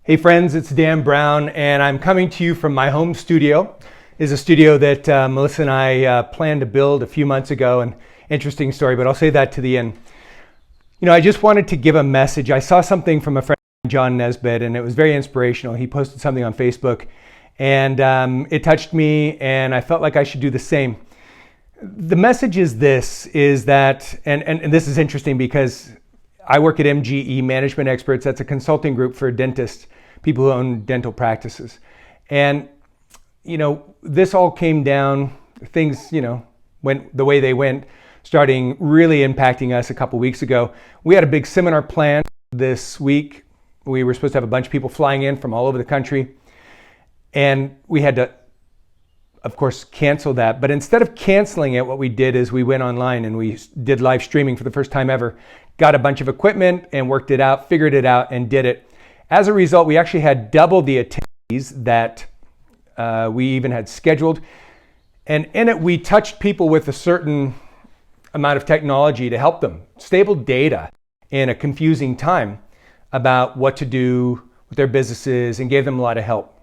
Hey friends, it's Dan Brown, and I'm coming to you from my home studio. It's a studio that Melissa and I planned to build a few months ago. An interesting story, but I'll say that to the end. You know, I just wanted to give a message. I saw something from a friend, John Nesbitt, and it was very inspirational. He posted something on Facebook, and it touched me, and I felt like I should do the same. The message is this, is that, and this is interesting because I work at MGE, Management Experts. That's a consulting group for dentists, people who own dental practices. And, you know, this all came down, things, went the way they went, starting really impacting us a couple weeks ago. We had a big seminar planned this week. We were supposed to have a bunch of people flying in from all over the country. And we had to, of course, cancel that. But instead of canceling it, what we did is we went online and we did live streaming for the first time ever. Got a bunch of equipment and worked it out, figured it out, and did it. As a result, we actually had double the attendees that we even had scheduled. And in it, we touched people with a certain amount of technology to help them. Stable data in a confusing time about what to do with their businesses, and gave them a lot of help.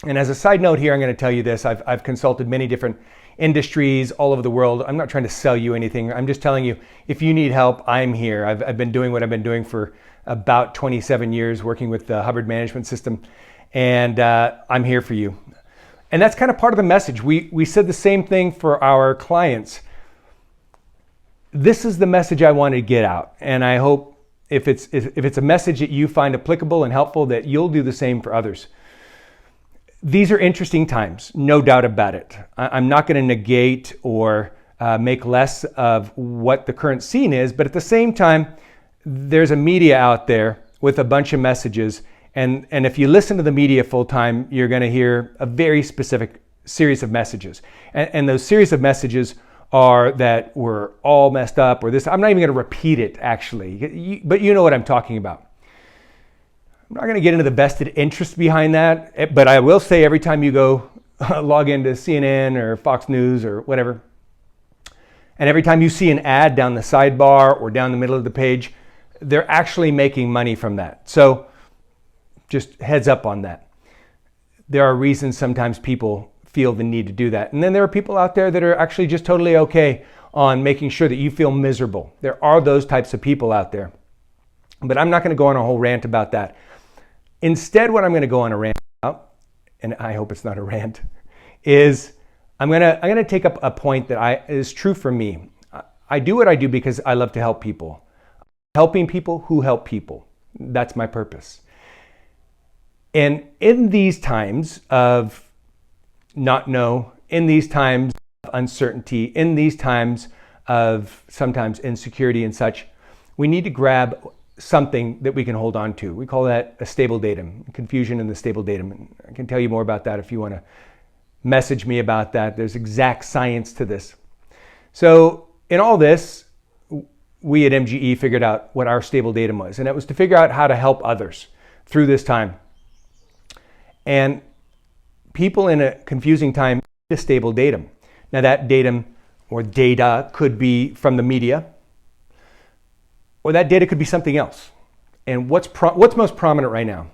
And as a side note here, I'm going to tell you this. I've consulted many different industries all over the world. I'm not trying to sell you anything. I'm just telling you, if you need help, I'm here. I've been doing what I've been doing for about 27 years, working with the Hubbard Management System, and I'm here for you. And that's kind of part of the message. We said the same thing for our clients. This is the message I wanted to get out, and I hope if it's a message that you find applicable and helpful, that you'll do the same for others. These are interesting times, no doubt about it. I'm not going to negate or make less of what the current scene is, but at the same time, there's a media out there with a bunch of messages, and if you listen to the media full time, you're going to hear a very specific series of messages. And those series of messages are that we're all messed up, or this. I'm not even going to repeat it, actually, but you know what I'm talking about. I'm not going to get into the vested interest behind that, but I will say every time you go log into CNN or Fox News or whatever, and every time you see an ad down the sidebar or down the middle of the page, they're actually making money from that. So just heads up on that. There are reasons sometimes people feel the need to do that. And then there are people out there that are actually just totally okay on making sure that you feel miserable. There are those types of people out there. But I'm not going to go on a whole rant about that. Instead, what I'm going to go on a rant about, and I hope it's not a rant, is I'm going to take up a point that is true for me. I do what I do because I love to help people. Helping people who help people. That's my purpose. And in these times of not know, in these times of uncertainty, in these times of sometimes insecurity and such, we need to grab something that we can hold on to. We call that a stable datum, confusion in the stable datum. And I can tell you more about that if you want to message me about that. There's exact science to this. So in all this, we at MGE figured out what our stable datum was, and it was to figure out how to help others through this time. And people in a confusing time need a stable datum. Now that datum or data could be from the media, or that data could be something else. And what's most prominent right now?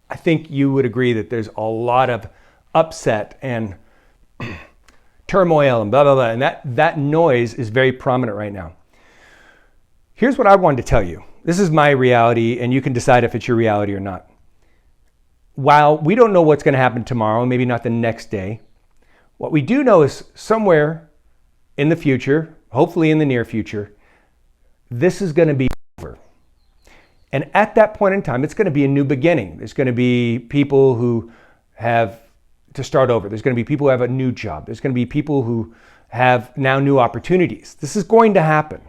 I think you would agree that there's a lot of upset and turmoil and blah, blah, blah. And that noise is very prominent right now. Here's what I wanted to tell you. This is my reality, and you can decide if it's your reality or not. While we don't know what's going to happen tomorrow, maybe not the next day, what we do know is somewhere in the future, hopefully in the near future, this is going to be over. And at that point in time, it's going to be a new beginning. There's going to be people who have to start over. There's going to be people who have a new job. There's going to be people who have now new opportunities. This is going to happen.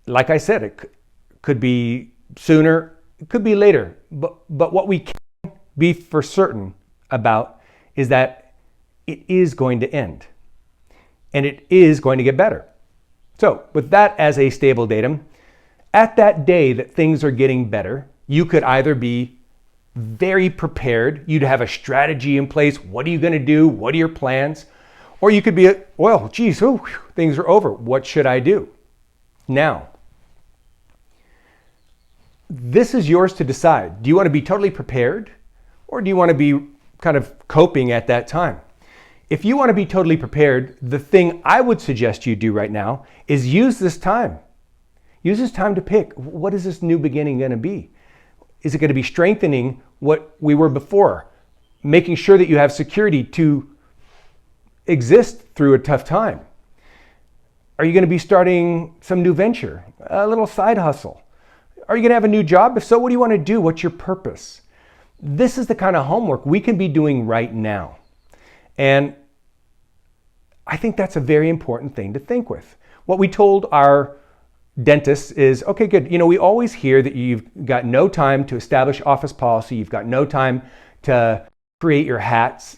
Like I said, it could be sooner, it could be later. But what we can be for certain about is that it is going to end. And it is going to get better. So with that as a stable datum, at that day that things are getting better, you could either be very prepared, you'd have a strategy in place, what are you going to do, what are your plans? Or you could be, well, geez, things are over, what should I do now? this is yours to decide. Do you want to be totally prepared, or do you want to be kind of coping at that time? If you want to be totally prepared, the thing I would suggest you do right now is use this time. Use this time to pick, what is this new beginning going to be? Is it going to be strengthening what we were before? Making sure that you have security to exist through a tough time? Are you going to be starting some new venture, a little side hustle? Are you going to have a new job? If so, what do you want to do? What's your purpose? This is the kind of homework we can be doing right now. And I think that's a very important thing to think with. What we told our dentists is, okay, good. We always hear that you've got no time to establish office policy. You've got no time to create your hats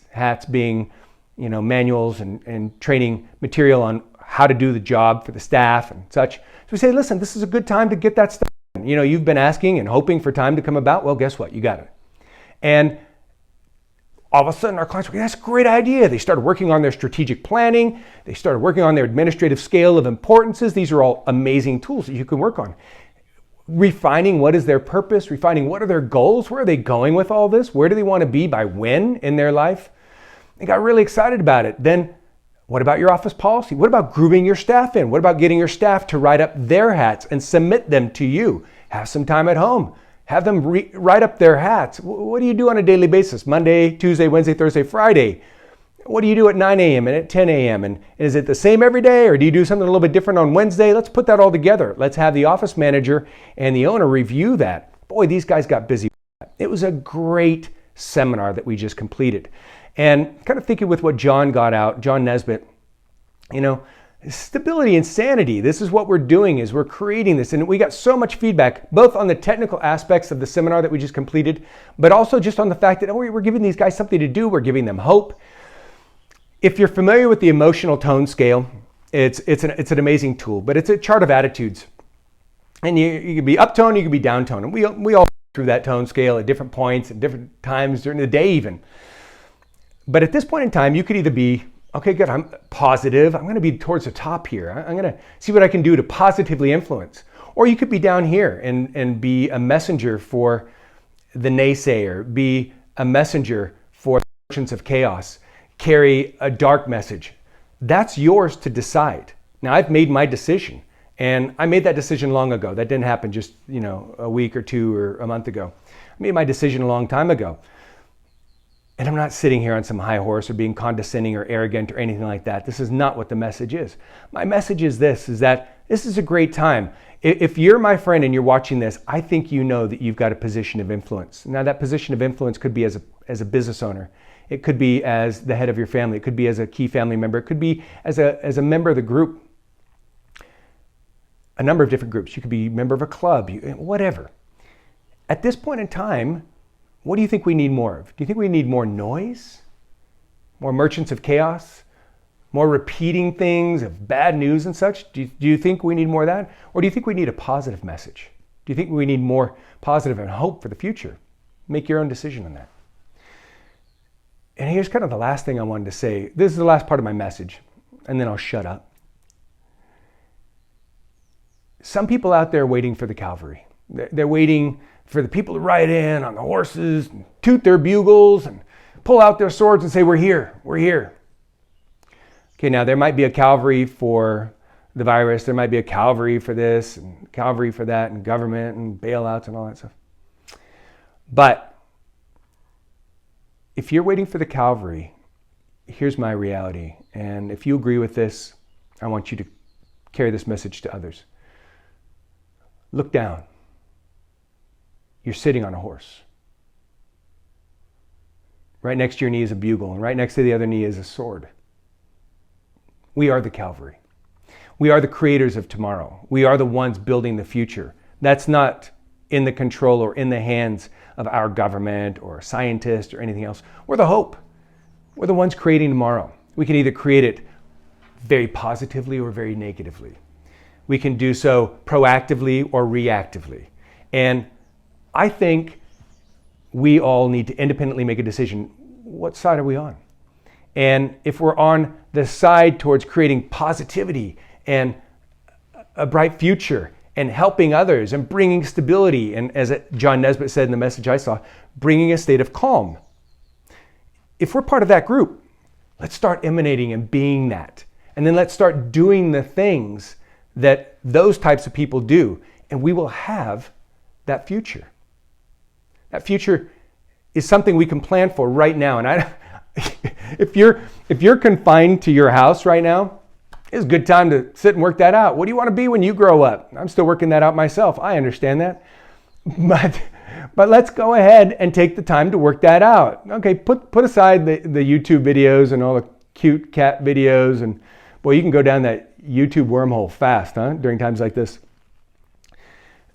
being, manuals and training material on how to do the job for the staff and such. So we say, listen, this is a good time to get that stuff. You've been asking and hoping for time to come about. Well, guess what? You got it. And all of a sudden, our clients were like, that's a great idea. They started working on their strategic planning. They started working on their administrative scale of importances. These are all amazing tools that you can work on. Refining what is their purpose, refining what are their goals, where are they going with all this, where do they want to be by when in their life. They got really excited about it. Then what about your office policy? What about grouping your staff in? What about getting your staff to write up their hats and submit them to you? Have some time at home. Have them write up their hats. What do you do on a daily basis? Monday, Tuesday, Wednesday, Thursday, Friday. What do you do at 9 a.m. and at 10 a.m.? And is it the same every day, or do you do something a little bit different on Wednesday? Let's put that all together. Let's have the office manager and the owner review that. Boy, these guys got busy with that. It was a great seminar that we just completed. And kind of thinking with what John got out, John Nesbitt, stability and sanity. This is what we're doing, is we're creating this. And we got so much feedback, both on the technical aspects of the seminar that we just completed, but also just on the fact that we're giving these guys something to do. We're giving them hope. If you're familiar with the emotional tone scale, it's an amazing tool, but it's a chart of attitudes. And you can be uptone, you can be downtone. And we all go through that tone scale at different points and different times during the day even. But at this point in time, you could either be, okay, good, I'm positive. I'm going to be towards the top here. I'm going to see what I can do to positively influence. Or you could be down here and be a messenger for the naysayer, be a messenger for the merchants of chaos, carry a dark message. That's yours to decide. Now, I've made my decision, and I made that decision long ago. That didn't happen just, a week or two or a month ago. I made my decision a long time ago. And I'm not sitting here on some high horse or being condescending or arrogant or anything like that. This is not what the message is. My message is this, is that this is a great time. If you're my friend and you're watching this, I think you know that you've got a position of influence. Now, that position of influence could be as a business owner. It could be as the head of your family. It could be as a key family member. It could be as a member of the group. A number of different groups. You could be a member of a club, whatever. At this point in time, what do you think we need more of? Do you think we need more noise? More merchants of chaos? More repeating things of bad news and such? Do you think we need more of that? Or do you think we need a positive message? Do you think we need more positive and hope for the future? Make your own decision on that. And here's kind of the last thing I wanted to say. This is the last part of my message, and then I'll shut up. Some people out there are waiting for the cavalry. They're waiting for the people to ride in on the horses and toot their bugles and pull out their swords and say, we're here, we're here. Okay, now there might be a cavalry for the virus. There might be a cavalry for this and cavalry for that and government and bailouts and all that stuff. But if you're waiting for the cavalry, here's my reality. And if you agree with this, I want you to carry this message to others. Look down. You're sitting on a horse. Right next to your knee is a bugle, and right next to the other knee is a sword. We are the cavalry. We are the creators of tomorrow. We are the ones building the future. That's not in the control or in the hands of our government or scientists or anything else. We're the hope. We're the ones creating tomorrow. We can either create it very positively or very negatively. We can do so proactively or reactively. And I think we all need to independently make a decision. What side are we on? And if we're on the side towards creating positivity and a bright future and helping others and bringing stability. And as John Nesbitt said in the message I saw, bringing a state of calm. If we're part of that group, let's start emanating and being that. And then let's start doing the things that those types of people do. And we will have that future. That future is something we can plan for right now. And if you're confined to your house right now, it's a good time to sit and work that out. What do you want to be when you grow up? I'm still working that out myself. I understand that. But let's go ahead and take the time to work that out. Okay, put aside the YouTube videos and all the cute cat videos, and boy, you can go down that YouTube wormhole fast, huh? During times like this.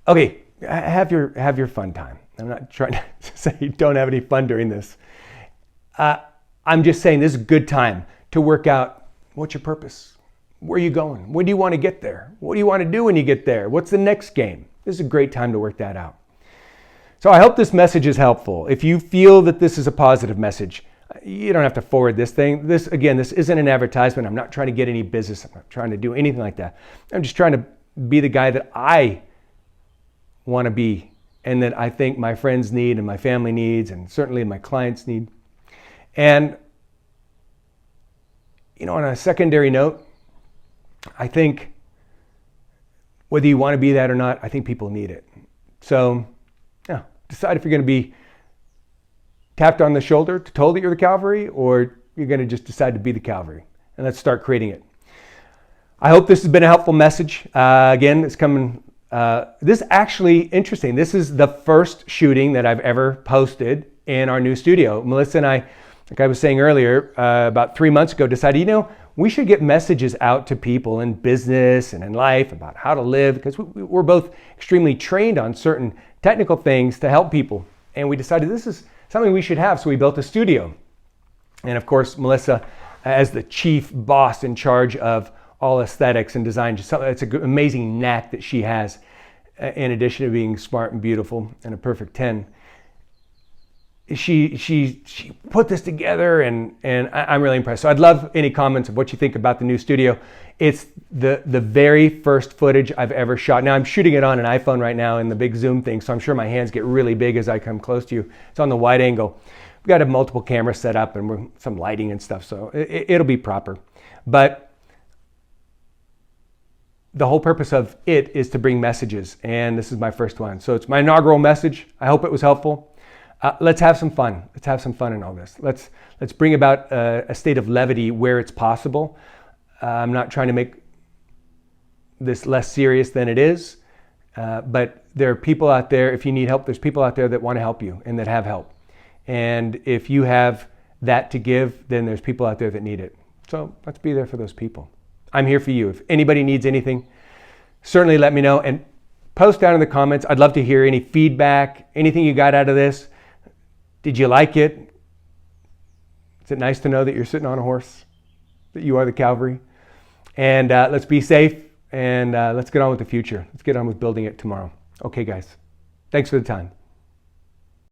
Okay, have your fun time. I'm not trying to say you don't have any fun during this. I'm just saying this is a good time to work out what's your purpose. Where are you going? Where do you want to get there? What do you want to do when you get there? What's the next game? This is a great time to work that out. So I hope this message is helpful. If you feel that this is a positive message, you don't have to forward this thing. This isn't an advertisement. I'm not trying to get any business. I'm not trying to do anything like that. I'm just trying to be the guy that I want to be and that I think my friends need and my family needs and certainly my clients need. And, on a secondary note, I think whether you want to be that or not, I think people need it. So, decide if you're going to be tapped on the shoulder, told that you're the Calvary, or you're going to just decide to be the Calvary. And let's start creating it. I hope this has been a helpful message. Again, it's coming. This is actually interesting. This is the first shooting that I've ever posted in our new studio. Melissa and I, like I was saying earlier, about 3 months ago, decided, we should get messages out to people in business and in life about how to live, because we're both extremely trained on certain technical things to help people. And we decided this is something we should have, so we built a studio. And of course, Melissa, as the chief boss in charge of all aesthetics and design, it's an amazing knack that she has, in addition to being smart and beautiful and a perfect 10. She put this together, and I'm really impressed. So I'd love any comments of what you think about the new studio. It's the very first footage I've ever shot. Now I'm shooting it on an iPhone right now in the big zoom thing, so I'm sure my hands get really big as I come close to you. It's on the wide angle. We've got multiple cameras set up and some lighting and stuff, so it'll be proper. But the whole purpose of it is to bring messages, and this is my first one. So it's my inaugural message. I hope it was helpful. Let's have some fun. Let's have some fun in all this. Let's bring about a state of levity where it's possible. I'm not trying to make this less serious than it is, but there are people out there. If you need help, there's people out there that want to help you and that have help. And if you have that to give, then there's people out there that need it. So let's be there for those people. I'm here for you. If anybody needs anything, certainly let me know, and post down in the comments. I'd love to hear any feedback, anything you got out of this. Did you like it? Is it nice to know that you're sitting on a horse, that you are the Calvary? And let's be safe, and let's get on with the future. Let's get on with building it tomorrow. Okay, guys. Thanks for the time.